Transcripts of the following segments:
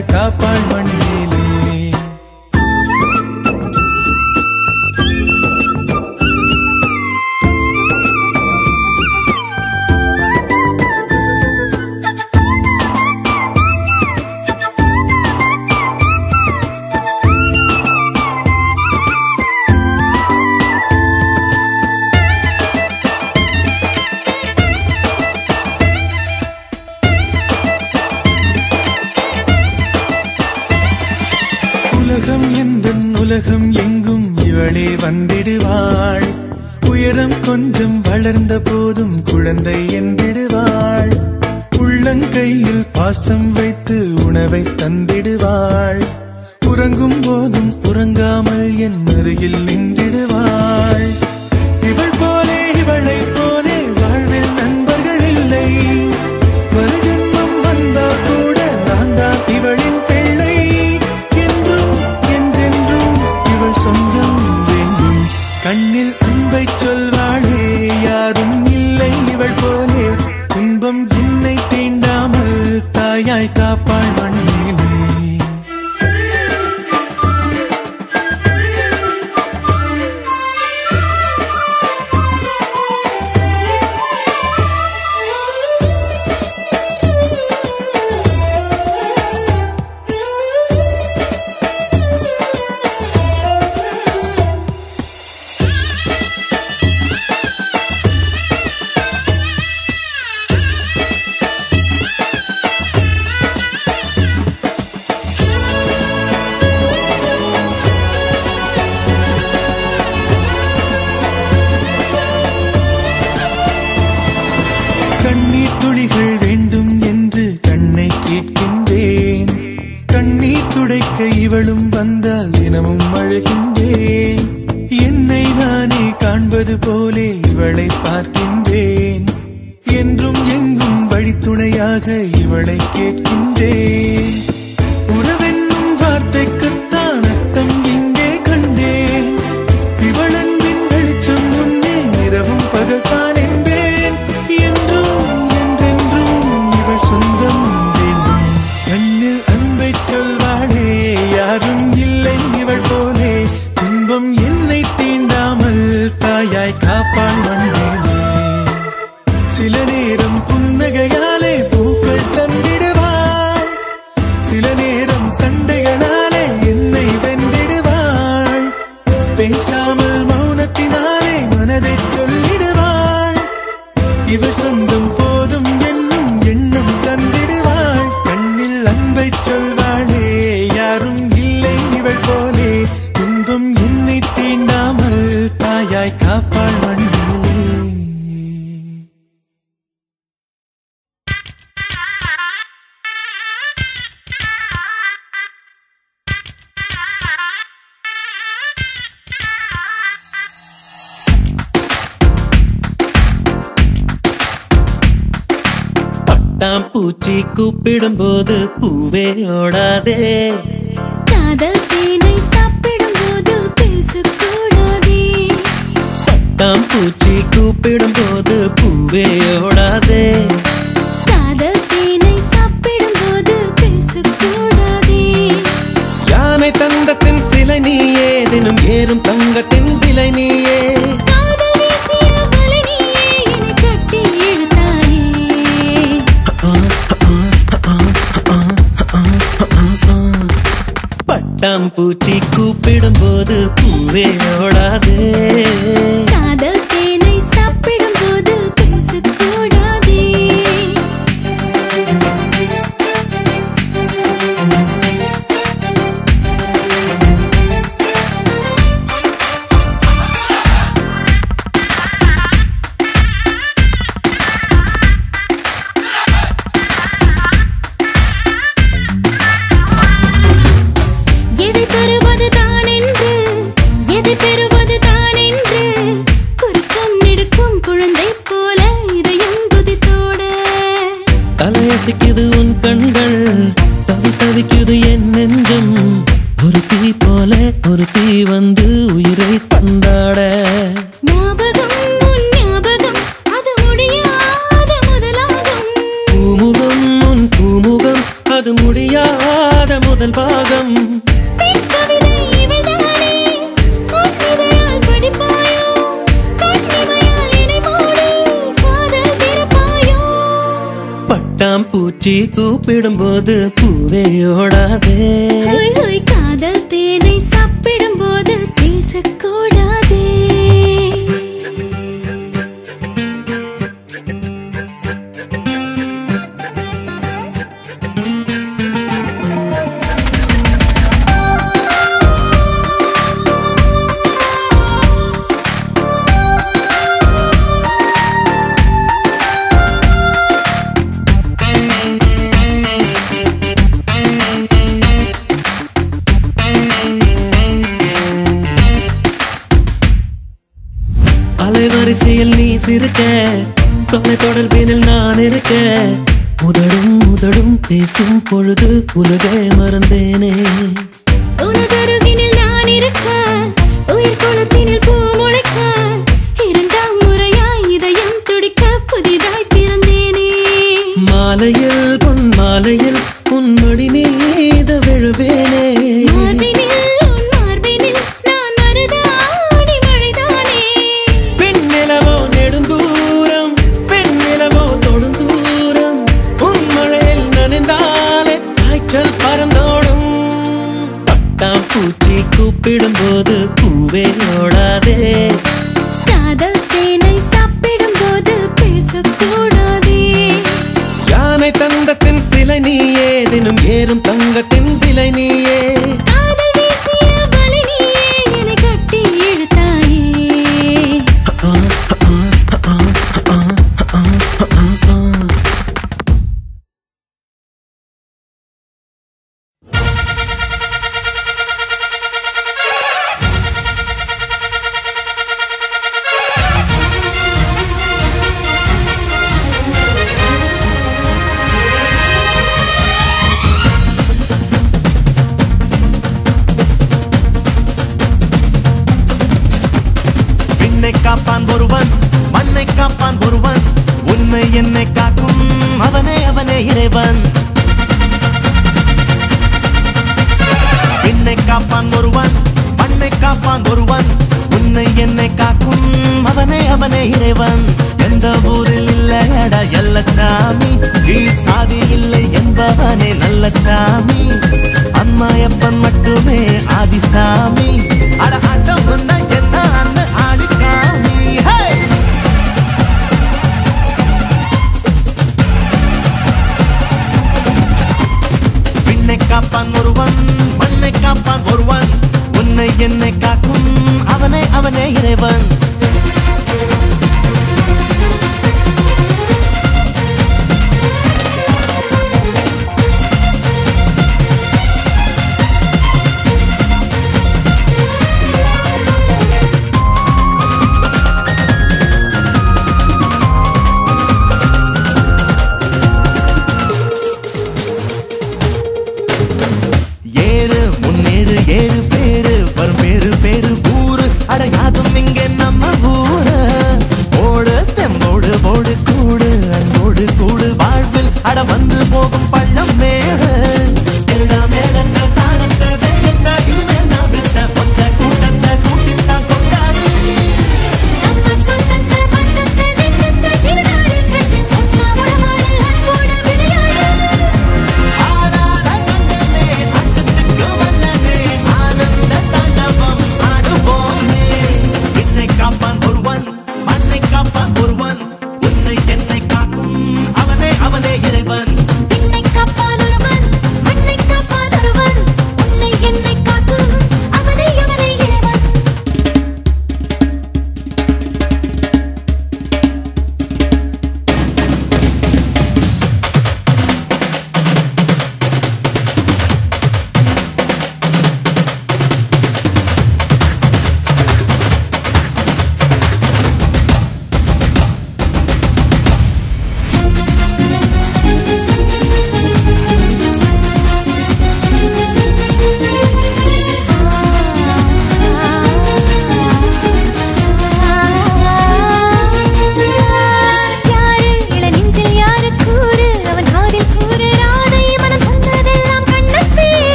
தாயாய் காப்பாள் மண்ணிலே. உலகம் எந்தன் உலகம் எங்கும் இவளே வந்திடுவாள். உயரம் கொஞ்சம் வளர்ந்த போதும் குழந்தை என்றிடுவாள். உள்ளங்கையில் பாசம் வைத்து உணவை தந்திடுவாள். உறங்கும் போதும் உறங்காமல் என் அருகில் நின்றிடுவாள். இவள் போலே இவளை போலே வாழ்வில் நண்பர்கள் இல்லை. மறுஜன்மம் வந்தால் கூட நான் தான் இவளின் பிள்ளை. சொந்தம் வேண்டும் கண்ணில் அன்பை சொல்வாளே யாரும் இல்லை இவள் போலே. துன்பம் என்னை தீண்டாமல் தாயாய் காப்பாள் மண்ணிலே. கண்ணீர் துளிகள் வேண்டும் என்று கண்ணை கேட்கின்றேன். கண்ணீர் துடைக்க இவளும் வந்தால் தினமும் அழுகின்றேன். என்னை நானே காண்பது போலே இவளை பார்க்கின்றேன். என்றும் எங்கும் வழித்துணையாக இவளை கேட்கின்றேன். உறவென்னும் வார்த்தைக்குத்தான் அர்த்தம் இங்கே கண்டேன். இவள் அன்பின் வெளிச்சம் முன்னே இரவும் பகல்தான் என்பேன். என்றும் என்றென்றும் இவள் சொந்தம் வேண்டும். கண்ணில் அன்பை சொல்வாளே யாரும் இல்லை இவள் போலே. துன்பம் என்னை தீண்டாமல் தாயாய் காப்பாள் மண்ணிலே. சில நேரம் புன்னகையாலே பூக்கள் தந்திடுவாள். சில நேரம் சண்டைகளாலே என்னை வென்றிடுவாள். பேசாமல் மௌனத்தினாலே மனதை சொல்லிடுவாள். இவள் சொந்தம் போதும் என்னும் எண்ணம் தந்திடுவாள். கண்ணில் அன்பை சொல்வாளே யாரும் இல்லை இவள் போலே. துன்பம் என்னை தீண்டாமல் தாயாய் காப்பாள் மண்ணிலே. பூச்சி கூப்பிடும் போது பூவே ஓடாதே. காதல் தேனை சாப்பிடும் போது பேசக்கூடாதே. பூச்சி கூப்பிடும் போது பூவே ஓடாதே. காதல் தேனை சாப்பிடும் போது பேசக்கூடாதே. யானை தந்தத்தின் சிலை நீயே, தினம் ஏறும் தங்கத்தின் விலை நீயே. காதல் வீசிய வலை நீயே, என்னை கட்டி இழுத்தாயே. பட்டாம்பூச்சி கூப்பிடும் போது பூவே ஓடாதே. காதல் தேனை சாப்பிடும் போது பேசக்கூடாதே. எதை தருவது தான் என்று, எதை பெறுவது தான் என்று, குறுக்கும் நெடுக்கும் குழந்தை போல இதயம் குதித்தோட. தலையசைக்குது உன் கண்கள், தவி தவிக்குது என் நெஞ்சம். ஒரு தீ போல ஒரு தீ வந்து உயிரை தந்தாட. ஞாபகம் உன் ஞாபகம், அது முடியாத முதலாகும். பூமுகம் உன் பூமுகம், அது முடியாத பட்டாம்பூச்சி கூப்பிடும்போது பூவே ஓடாதே. ஹோய் ஹோய் காதல் தேனை சாப்பிடும் போது பேசக்கூடாதே. அலைவரிசையில் நீ சிரிக்க, தொலை தொடர்பினில் நான் இருக்க, உதடும் உதடும் பேசும் பொழுது உலகை மறந்தேனே. உனதருவினில் நான் இருக்க, உயிர் குளத்தினில் பூ முளைக்க, இரண்டாம் முறையாய் இதயம் துடிக்க புதிதாய் பிறந்தேனே. மாலையில் பொன் மாலையில் உன் மடி மீத விழுவேனே. மார்பினில் உன் மார்பினில் நான் மருதாணி மழைதானே. பெண்ணிலவோ நெடுந்தூரம், பெண்ணிலவோ தொடுந்தூரம், உன் மழையில் நனைந்தாலே காய்ச்சல் பறந்தோடும். பட்டாம்பூச்சி கூப்பிடும் போது பூவே ஓடாதே. காதல் தேனை சாப்பிடும் போது பேசக்கூடாதே. யானை தந்தத்தின் சிலை நீயே, தினம் ஏறும் தங்கத்தின் விலை நீயே. காதல் வீசிய வலை நீயே, என்னை கட்டி இழுத்தாயே. காப்பான் ஒருவன், மண்ணை காப்பான் ஒருவன், உண்மை என்னை காக்கும் அவனே அவனே இறைவன். என்னை காப்பான் ஒருவன், மண்ணை காப்பான் ஒருவன், உன்னை என்னை காக்கும் அவனே அவனே இறைவன். எந்த ஊரில் இல்லையடா எல்லச்சாமி, கீழ் சாதி இல்லை என்பவனே நல்ல சாமி. அம்மாயப்பன் மட்டுமே ஆதிசாமி. அட ஆட்டம் வந்தா என்ன அந்த ஆடிக்காமி. விண்ணை காப்பான் ஒருவன், மண்ணை காப்பான் ஒருவன், உன்னை என்னை காக்கும் அவனே அவனே இறைவன். ஏழு பேரு வரும் பேரு பேரு ஊரு அடையாதும் இங்கே நம்ம ஊரு. ஓடு தெம்போடு போடு கூடு அன்போடு கூடு வாழ்வில் அட வந்து போகும் பள்ளம் மேடு. திருடா மேடத்த தானத்த வேகத்த இதுமே நான் விட்ட பொத்த கூட்டத்தை கூட்டித்தான் கொண்டாடி. நம்ம சொந்தத்தை பந்தத்தை நெஞ்சத்தை திருநாளி கட்டு ஒன்னா உடமாடு அன்போடு விளையாடு. ஆடாத கண்டனே அட்டத்துக்கு வந்தனே ஆனந்த தாண்டவம் ஆடுவோமே. என்னை காப்பான் ஒருவன், மண்ணை காப்பான் ஒருவன், உன்னை என்னை காக்கும் அவனே அவனே இறைவன். என்னை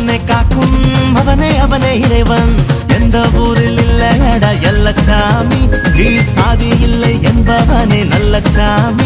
என்னை காக்கும் அவனே அவனே இறைவன் எந்த ஊரில் இல்லையடா எல்லச்சாமி கீழ் சாதி இல்லை என்பவனே நல்லச்சாமி